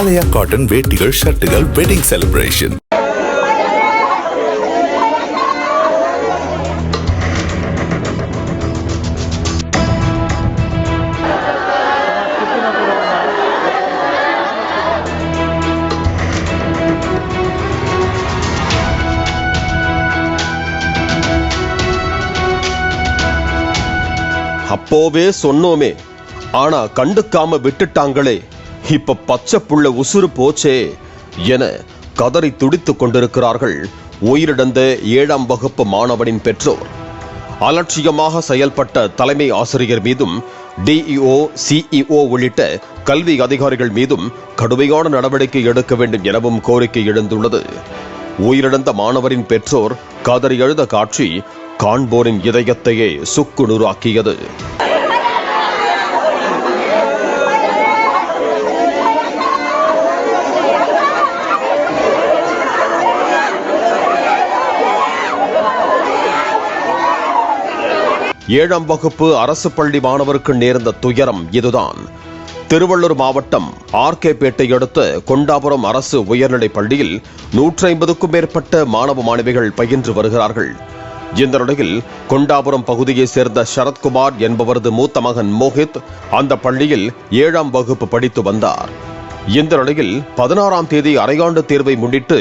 ஆலயா cotton வேட்டிகள் ஷர்ட்டுகள் wedding celebration. அப்போவே சொன்னோமே, ஆனா கண்டுக்காம விட்டுட்டாங்களே, இப்ப பச்சை புள்ள உசுறு போச்சே என கதறி துடித்துக் கொண்டிருக்கிறார்கள் உயிரிழந்த 7ஆம் வகுப்பு மாணவனின் பெற்றோர். அலட்சியமாக செயல்பட்ட தலைமை ஆசிரியர் மீதும் டிஇஓ, சிஇஓ உள்ளிட்ட கல்வி அதிகாரிகள் மீதும் கடுமையான நடவடிக்கை எடுக்க வேண்டும் எனவும் கோரிக்கை எழுந்துள்ளது. உயிரிழந்த மாணவரின் பெற்றோர் கதறி எழுத காட்சி காண்போரின் இதயத்தையே சுக்குநூறாக்கியது. ஏழாம் வகுப்பு அரசு பள்ளி மாணவருக்கு நேர்ந்த துயரம் இதுதான். திருவள்ளூர் மாவட்டம் ஆர்கேபேட்டை அடுத்த கொண்டாபுரம் அரசு உயர்நிலைப் பள்ளியில் 150க்கும் மேற்பட்ட மாணவ மாணவிகள் பயின்று வருகிறார்கள். இந்த நிலையில் கொண்டாபுரம் பகுதியைச் சேர்ந்த சரத்குமார் என்பவரது மூத்த மகன் மோஹித் அந்த பள்ளியில் 7ஆம் வகுப்பு படித்து வந்தார். இந்த நிலையில் 16ஆம் தேதி அரையாண்டு தேர்வை முன்னிட்டு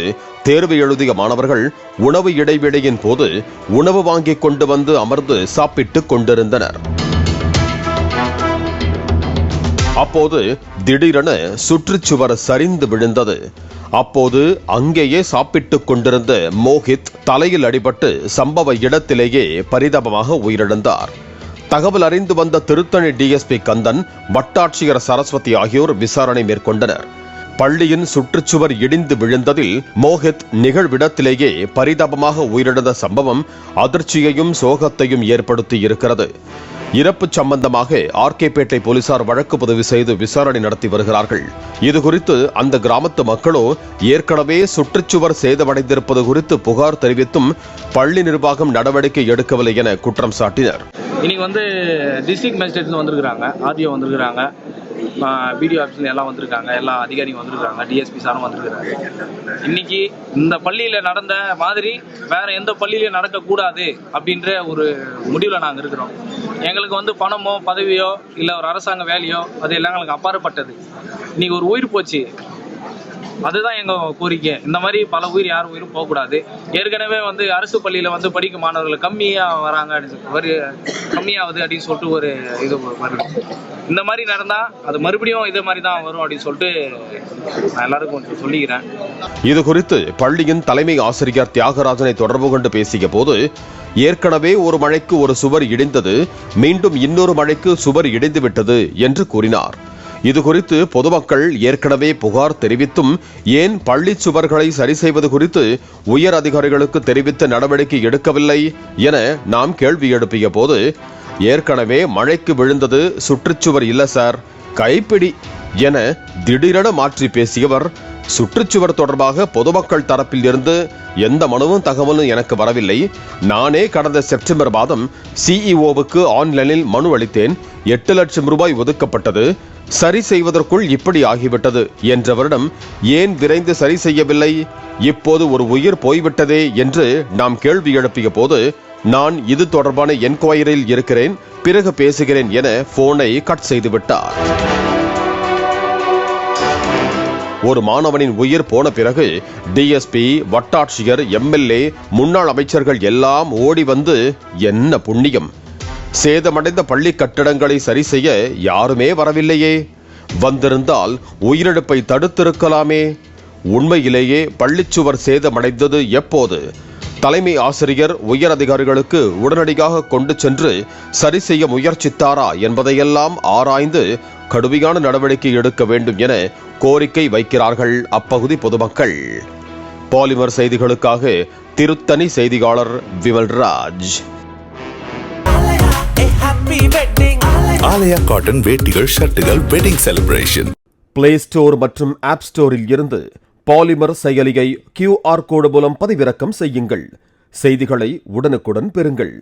தேர்வு எழுதிய மாணவர்கள் உணவு இடைவேளையின் போது உணவு வாங்கிக் கொண்டு வந்து அமர்ந்து சாப்பிட்டுக் கொண்டிருந்தனர். அப்போது திடீரென சுற்றுச்சுவர் சரிந்து விழுந்தது. அப்போது அங்கேயே சாப்பிட்டுக் கொண்டிருந்த மோஹித் தலையில் அடிபட்டு சம்பவ இடத்திலேயே பரிதாபமாக உயிரிழந்தார். தகவல் அறிந்து வந்த திருத்தணி டிஎஸ்பி கந்தன், வட்டாட்சியர் சரஸ்வதி ஆகியோர் விசாரணை மேற்கொண்டனர். பள்ளியின் சுற்றுச்சுவர் இடிந்து விழுந்ததில் மோஹித் நிகழ்விடத்திலேயே பரிதாபமாக உயிரிழந்த சம்பவம் அதிர்ச்சியையும் சோகத்தையும் ஏற்படுத்தி இருக்கிறது. இறப்பு சம்பந்தமாக ஆர்கேபேட்டை போலீசார் வழக்கு பதிவு செய்து விசாரணை நடத்தி வருகிறார்கள். இதுகுறித்து அந்த கிராமத்து மக்களோ ஏற்கனவே சுற்றுச்சுவர் சேதமடைந்திருப்பது குறித்து புகார் தெரிவித்தும் பள்ளி நிர்வாகம் நடவடிக்கை எடுக்கவில்லை என குற்றம் சாட்டினர். இன்னைக்கு டிஸ்ட்ரிக்ட் மேஜிஸ்ட்ரேட் வந்திருக்கிறாங்க, ஆர்டிஓ வந்திருக்கிறாங்க, பிடிஓ ஆஃபீஸ்ல எல்லாம் வந்திருக்காங்க, எல்லா அதிகாரியும் வந்திருக்காங்க, டிஎஸ்பி சாரும் வந்திருக்கிறாங்க. இன்னைக்கு இந்த பள்ளியில நடந்த மாதிரி வேற எந்த பள்ளியிலையும் நடக்கக்கூடாது அப்படின்ற ஒரு முடிவில் நாங்கள் இருக்கிறோம். எங்களுக்கு பணமோ பதவியோ இல்லை ஒரு அரசாங்க வேலையோ அது எல்லாம் எங்களுக்கு அப்பாற்பட்டது. இன்னைக்கு ஒரு உயிர் போச்சு, அதுதான் எங்க கோரிக்கை. இந்த மாதிரி பல உயிர் யாரும் உயிரும் போகக்கூடாது. ஏற்கனவே அரசு பள்ளியில படிக்கும் மாணவர்கள் கம்மியா வராங்க, கம்மியாகுது அப்படின்னு சொல்லிட்டு ஒரு இது வருது. இந்த மாதிரி நடந்தா அது மறுபடியும் இதே மாதிரி தான் வரும் அப்படின்னு சொல்லிட்டு நான் எல்லாருக்கும் கொஞ்சம் சொல்லிக்கிறேன். இது குறித்து பள்ளியின் தலைமை ஆசிரியர் தியாகராஜனை தொடர்பு கொண்டு பேசிய போது, ஏற்கனவே ஒரு மழைக்கு ஒரு சுவர் இடிந்தது, மீண்டும் இன்னொரு மழைக்கு சுவர் இடிந்து விட்டது என்று கூறினார். இதுகுறித்து பொதுமக்கள் ஏற்கனவே புகார் தெரிவித்தும் ஏன் பள்ளி சுவர்களை சரி செய்வது குறித்து உயர் அதிகாரிகளுக்கு தெரிவித்த நடவடிக்கை எடுக்கவில்லை என நாம் கேள்வி எழுப்பிய போது, ஏற்கனவே மழைக்கு விழுந்தது சுற்றுச்சுவர் இல்ல சார், கைப்பிடி என திடீரென மாற்றி பேசியவர், சுற்றுச்சுவர் தொடர்பாக பொதுமக்கள் தரப்பில் இருந்து எந்த மனுவும் தகவலும் எனக்கு வரவில்லை. நானே கடந்த செப்டம்பர் மாதம் சிஇஓவுக்கு ஆன்லைனில் மனு அளித்தேன். 8 லட்சம் ரூபாய் ஒதுக்கப்பட்டது. சரி செய்வதற்குள் இப்படி ஆகிவிட்டது என்றவரிடம் ஏன் விரைந்து சரி செய்யவில்லை, இப்போது ஒரு உயிர் போய்விட்டதே என்று நாம் கேள்வி எழுப்பிய போது, நான் இது தொடர்பான என்கொயரியில் இருக்கிறேன், பிறகு பேசுகிறேன் என போனை கட் செய்துவிட்டார். ஒரு மாணவனின் உயிர் போன பிறகு டிஎஸ்பி, வட்டாட்சியர், எம்எல்ஏ, முன்னாள் அமைச்சர்கள் எல்லாம் ஓடி வந்து என்ன புண்ணியம், சேதமடைந்த பள்ளி கட்டடங்களை சரி செய்ய யாருமே வரவில்லையே, வந்திருந்தால் உயிரிழப்பை தடுத்திருக்கலாமே. உண்மையிலேயே பள்ளிச்சுவர் சேதமடைந்தது எப்போது? தலைமை ஆசிரியர் உயர் அதிகாரிகளுக்கு உடனடியாக கொண்டு சென்று சரி செய்ய முயற்சித்தாரா என்பதையெல்லாம் ஆராய்ந்து கடுமையான நடவடிக்கை எடுக்க வேண்டும் என கோரிக்கை வைக்கிறார்கள் அப்பகுதி பொதுமக்கள். பாலிமர் செய்திகளுக்காக திருத்தணி செய்தியாளர் விமல்ராஜ். ஆலயா காட்டன் வேட்டிகள் ஷர்ட்டுகள் வெட்டிங் செலிப்ரேஷன். பிளே ஸ்டோர் மற்றும் ஆப் ஸ்டோரில் இருந்து பாலிமர் செயலியை QR கோடு மூலம் பதிவிறக்கம் செய்யுங்கள். செய்திகளை உடனுக்குடன் பெறுங்கள்.